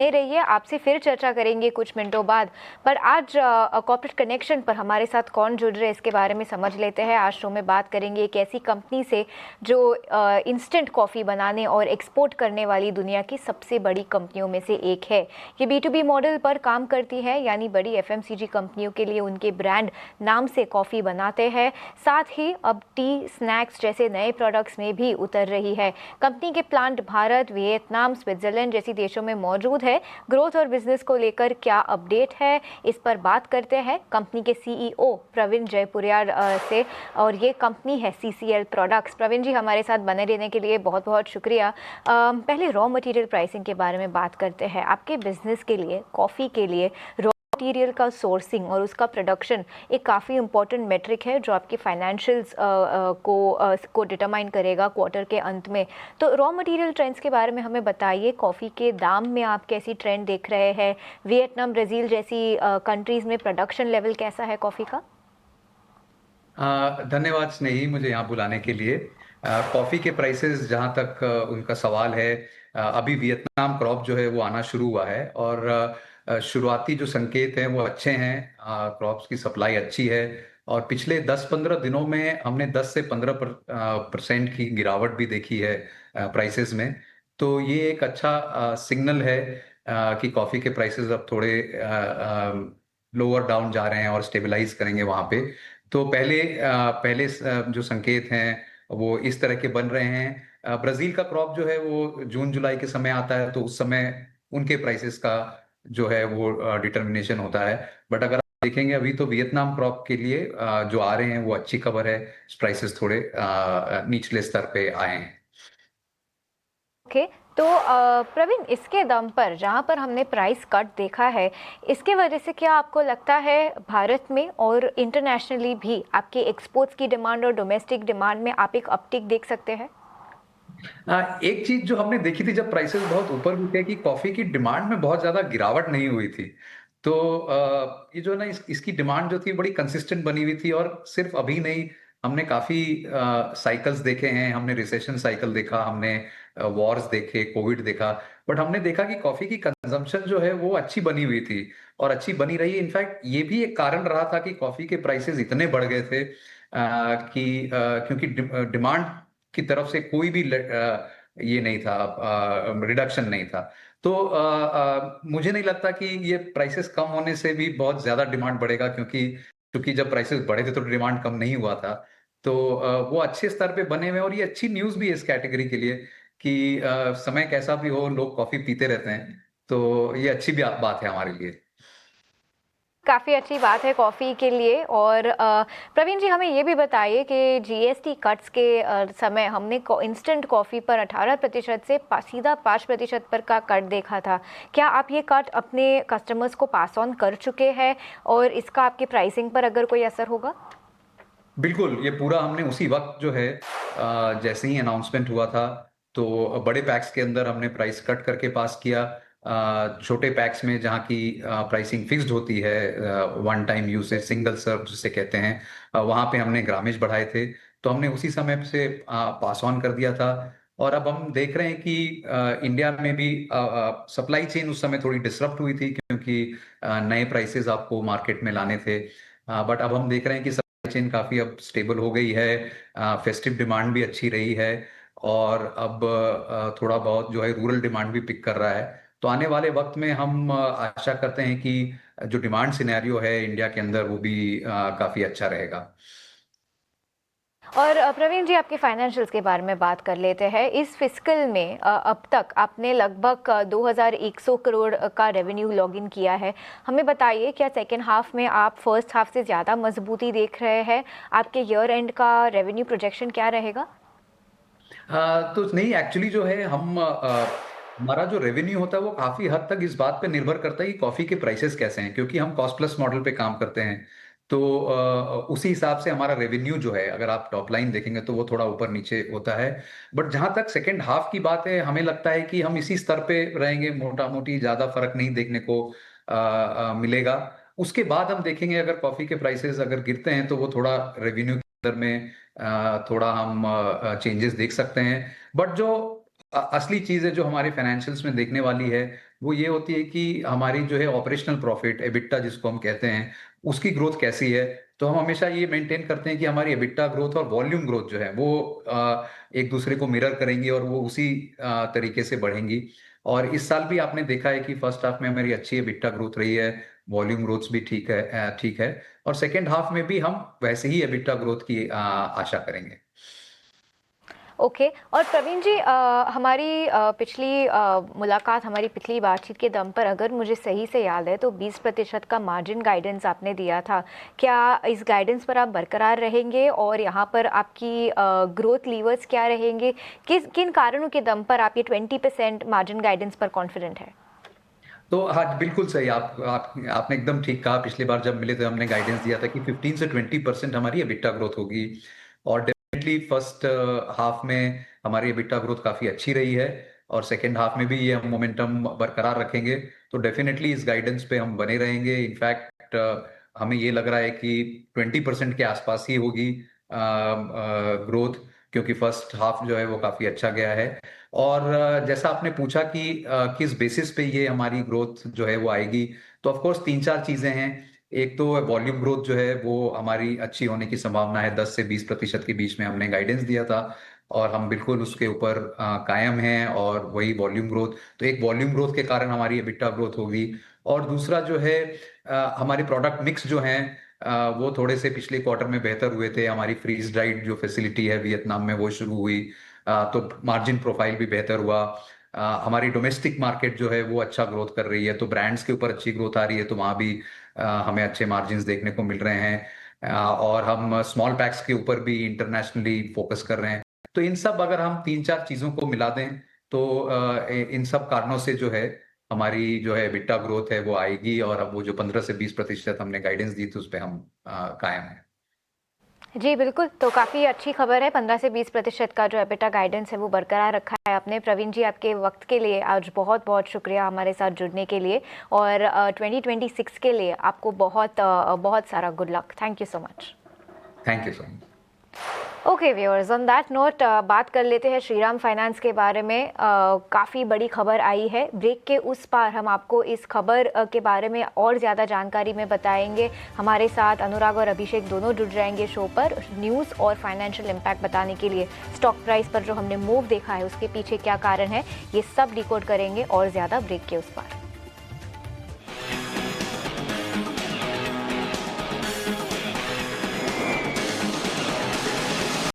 रहिए, आपसे फिर चर्चा करेंगे कुछ मिनटों बाद। पर आज कॉर्पोरेट कनेक्शन पर हमारे साथ कौन जुड़ रहे हैं इसके बारे में समझ लेते हैं। आज शो में बात करेंगे एक ऐसी कंपनी से जो इंस्टेंट कॉफ़ी बनाने और एक्सपोर्ट करने वाली दुनिया की सबसे बड़ी कंपनियों में से एक है। ये B2B मॉडल पर काम करती है, यानी बड़ी FMCG कंपनियों के लिए उनके ब्रांड नाम से कॉफ़ी बनाते हैं। साथ ही अब टी, स्नैक्स जैसे नए प्रोडक्ट्स में भी उतर रही है। कंपनी के प्लांट भारत, वियतनाम, स्विट्जरलैंड जैसी देशों में मौजूद है। ग्रोथ और बिजनेस को लेकर क्या अपडेट है, इस पर बात करते हैं कंपनी के CEO प्रवीण जयपुरिया से। और ये कंपनी है CCL प्रोडक्ट्स। प्रवीण जी, हमारे साथ बने रहने के लिए बहुत बहुत शुक्रिया। पहले रॉ मटेरियल प्राइसिंग के बारे में बात करते हैं। आपके बिजनेस के लिए, कॉफ़ी के लिए रॉ मटेरियल का सोर्सिंग और उसका प्रोडक्शन एक काफ़ी इंपॉर्टेंट मेट्रिक है जो आपके फाइनेंशियल्स को डिटरमाइन करेगा क्वार्टर के अंत में। तो रॉ मटेरियल ट्रेंड्स के बारे में हमें बताइए। कॉफ़ी के दाम में आप कैसी ट्रेंड देख रहे हैं? वियतनाम, ब्राज़ील जैसी कंट्रीज़ में प्रोडक्शन लेवल कैसा है कॉफ़ी का? धन्यवाद स्नेही, मुझे यहाँ बुलाने के लिए। कॉफ़ी के प्राइसेस जहाँ तक उनका सवाल है, अभी वियतनाम क्रॉप जो है वो आना शुरू हुआ है और शुरुआती जो संकेत हैं वो अच्छे हैं। क्रॉप्स की सप्लाई अच्छी है और पिछले 10-15 दिनों में हमने 10 से 15% की गिरावट भी देखी है प्राइसेस में। तो ये एक अच्छा सिग्नल है कि कॉफ़ी के प्राइसेस अब थोड़े लोअर डाउन जा रहे हैं और स्टेबलाइज करेंगे वहाँ पे। तो पहले जो संकेत हैं वो इस तरह के बन रहे हैं। ब्राजील का क्रॉप जो है वो जून जुलाई के समय आता है, तो उस समय उनके प्राइसेस का जो है वो डिटर्मिनेशन होता है। बट अगर आप देखेंगे अभी तो वियतनाम क्रॉप के लिए जो आ रहे हैं वो अच्छी खबर है। प्राइसेस थोड़े निचले स्तर पे आए हैं। ओके। तो प्रवीण, इसके दम पर जहाँ पर हमने प्राइस कट देखा है, इसके वजह से क्या आपको लगता है भारत में और इंटरनेशनली भी आपके एक्सपोर्ट्स की डिमांड और डोमेस्टिक डिमांड में आप एक अपटिक देख सकते हैं? एक चीज जो हमने देखी थी जब प्राइसेस बहुत ऊपर भी थे कि कॉफी की डिमांड में बहुत ज्यादा गिरावट नहीं हुई थी। तो ये जो है ना, इसकी डिमांड जो थी बड़ी कंसिस्टेंट बनी हुई थी और सिर्फ अभी नहीं, हमने काफी साइकिल्स देखे हैं। हमने रिसेशन साइकिल देखा, हमने वॉर्स देखे, कोविड देखा। बट हमने देखा कि कॉफी की कंजम्पशन जो है वो अच्छी बनी हुई थी और अच्छी बनी रही। इनफैक्ट ये भी एक कारण रहा था कि कॉफी के प्राइसेस इतने बढ़ गए थे क्योंकि डिमांड की तरफ से कोई भी ये नहीं था, रिडक्शन नहीं था। तो मुझे नहीं लगता कि ये प्राइसेस कम होने से भी बहुत ज्यादा डिमांड बढ़ेगा, क्योंकि जब प्राइसेस बढ़े थे तो डिमांड कम नहीं हुआ था। तो वो अच्छे स्तर पे बने हुए हैं और ये अच्छी न्यूज भी है इस कैटेगरी के लिए कि समय कैसा भी हो लोग कॉफी पीते रहते हैं। तो ये अच्छी भी बात है हमारे लिए। काफ़ी अच्छी बात है कॉफ़ी के लिए। और प्रवीण जी, हमें ये भी बताइए कि GST कट्स के समय हमने इंस्टेंट कॉफ़ी पर 18% से सीधा 5% पर का कट देखा था। क्या आप ये कट अपने कस्टमर्स को पास ऑन कर चुके हैं और इसका आपके प्राइसिंग पर अगर कोई असर होगा? बिल्कुल, ये पूरा हमने उसी वक्त जो है जैसे ही अनाउंसमेंट हुआ था तो बड़े पैक्स के अंदर हमने प्राइस कट करके पास किया। छोटे पैक्स में जहाँ की प्राइसिंग फिक्स्ड होती है, वन टाइम यूसेज सिंगल सर्व जिसे कहते हैं, वहाँ पे हमने ग्रामेज बढ़ाए थे। तो हमने उसी समय से पास ऑन कर दिया था। और अब हम देख रहे हैं कि इंडिया में भी सप्लाई चेन उस समय थोड़ी डिसरप्ट हुई थी, क्योंकि नए प्राइसेस आपको मार्केट में लाने थे। बट अब हम देख रहे हैं कि चेन काफी अब स्टेबल हो गई है। फेस्टिव डिमांड भी अच्छी रही है और अब थोड़ा बहुत जो है रूरल डिमांड भी पिक कर रहा है। तो आने वाले वक्त में हम आशा करते हैं कि जो डिमांड सिनेरियो है इंडिया के अंदर वो भी काफी अच्छा रहेगा। और प्रवीण जी, आपके फाइनेंशियल्स के बारे में बात कर लेते हैं। इस फिस्कल में अब तक आपने लगभग 2100 करोड़ का रेवेन्यू लॉगिन किया है। हमें बताइए, क्या सेकेंड हाफ में आप फर्स्ट हाफ से ज़्यादा मजबूती देख रहे हैं? आपके ईयर एंड का रेवेन्यू प्रोजेक्शन क्या रहेगा? तो नहीं, एक्चुअली जो है हमारा जो रेवेन्यू होता है वो काफी हद तक इस बात पे निर्भर करता है कि कॉफी के प्राइसेस कैसे हैं, क्योंकि हम कॉस्ट प्लस मॉडल पे काम करते हैं। तो उसी हिसाब से हमारा रेवेन्यू जो है, अगर आप टॉप लाइन देखेंगे तो वो थोड़ा ऊपर नीचे होता है। बट जहां तक सेकेंड हाफ की बात है, हमें लगता है कि हम इसी स्तर पे रहेंगे, मोटा मोटी ज्यादा फर्क नहीं देखने को मिलेगा। उसके बाद हम देखेंगे अगर कॉफी के प्राइसेस अगर गिरते हैं तो वो थोड़ा रेवेन्यू के अंदर में थोड़ा हम चेंजेस देख सकते हैं। बट जो असली चीज है जो हमारे फाइनेंशियल्स में देखने वाली है, वो ये होती है कि हमारी जो है ऑपरेशनल प्रॉफिट, एबिटा जिसको हम कहते हैं, उसकी ग्रोथ कैसी है। तो हम हमेशा ये मेंटेन करते हैं कि हमारी एबिटा ग्रोथ और वॉल्यूम ग्रोथ जो है वो एक दूसरे को मिरर करेंगी और वो उसी तरीके से बढ़ेंगी। और इस साल भी आपने देखा है कि फर्स्ट हाफ में हमारी अच्छी एबिटा ग्रोथ रही है, वॉल्यूम ग्रोथ्स भी ठीक है और सेकंड हाफ में भी हम वैसे ही एबिटा ग्रोथ की आशा करेंगे। ओके और प्रवीण जी हमारी पिछली मुलाकात, हमारी पिछली बातचीत के दम पर अगर मुझे सही से याद है तो 20% का मार्जिन गाइडेंस आपने दिया था। क्या इस गाइडेंस पर आप बरकरार रहेंगे और यहाँ पर आपकी ग्रोथ लीवर्स क्या रहेंगे? किन कारणों के दम पर आप ये 20% मार्जिन गाइडेंस पर कॉन्फिडेंट है? तो हाँ, बिल्कुल सही। आपने एकदम ठीक कहा। पिछली बार जब मिले थे हमने गाइडेंस दिया था कि 15 से 20% हमारी एबिटा ग्रोथ होगी और डेफिनेटली फर्स्ट हाफ में हमारी एबिटा ग्रोथ काफी अच्छी रही है और सेकेंड हाफ में भी ये हम मोमेंटम बरकरार रखेंगे। तो डेफिनेटली इस गाइडेंस पे हम बने रहेंगे। इनफैक्ट हमें ये लग रहा है कि 20% के आसपास ही होगी ग्रोथ, क्योंकि फर्स्ट हाफ जो है वो काफी अच्छा गया है। और जैसा आपने पूछा कि किस बेसिस पे ये हमारी ग्रोथ जो है वो आएगी, तो ऑफ कोर्स 3-4 चीजें हैं। एक तो वॉल्यूम ग्रोथ जो है वो हमारी अच्छी होने की संभावना है। 10 से 20% के बीच में हमने गाइडेंस दिया था और हम बिल्कुल उसके ऊपर कायम हैं। और वही वॉल्यूम ग्रोथ, तो एक वॉल्यूम ग्रोथ के कारण हमारी एबिटा ग्रोथ होगी। और दूसरा जो है हमारे प्रोडक्ट मिक्स जो हैं वो थोड़े से पिछले क्वार्टर में बेहतर हुए थे। हमारी फ्रीज ड्राइड जो फैसिलिटी है वियतनाम में वो शुरू हुई, तो मार्जिन प्रोफाइल भी बेहतर हुआ। हमारी डोमेस्टिक मार्केट जो है वो अच्छा ग्रोथ कर रही है, तो ब्रांड्स के ऊपर अच्छी ग्रोथ आ रही है, तो वहाँ भी हमें अच्छे मार्जिन्स देखने को मिल रहे हैं। और हम स्मॉल पैक्स के ऊपर भी इंटरनेशनली फोकस कर रहे हैं। तो इन सब अगर हम 3-4 चीजों को मिला दें तो इन सब कारणों से जो है हमारी जो है एबिटा ग्रोथ है वो आएगी और अब वो जो 15 से 20% हमने गाइडेंस दी थी उस पे हम कायम है। जी बिल्कुल, तो काफ़ी अच्छी खबर है। 15 से 20% का जो एबिटा गाइडेंस है वो बरकरार रखा है आपने। प्रवीण जी, आपके वक्त के लिए आज बहुत बहुत शुक्रिया हमारे साथ जुड़ने के लिए और 2026 के लिए आपको बहुत सारा good luck. Thank you so much. Thank you so much. Okay viewers, on that note बात कर लेते हैं श्रीराम फाइनेंस के बारे में। काफ़ी बड़ी खबर आई है। ब्रेक के उस पार हम आपको इस खबर के बारे में और ज़्यादा जानकारी में बताएंगे। हमारे साथ अनुराग और अभिषेक दोनों जुड़ जाएंगे शो पर न्यूज़ और फाइनेंशियल इम्पैक्ट बताने के लिए। स्टॉक प्राइस पर जो हमने मूव देखा है उसके पीछे क्या कारण है, ये सब डिकोड करेंगे और ज़्यादा ब्रेक के उस पार।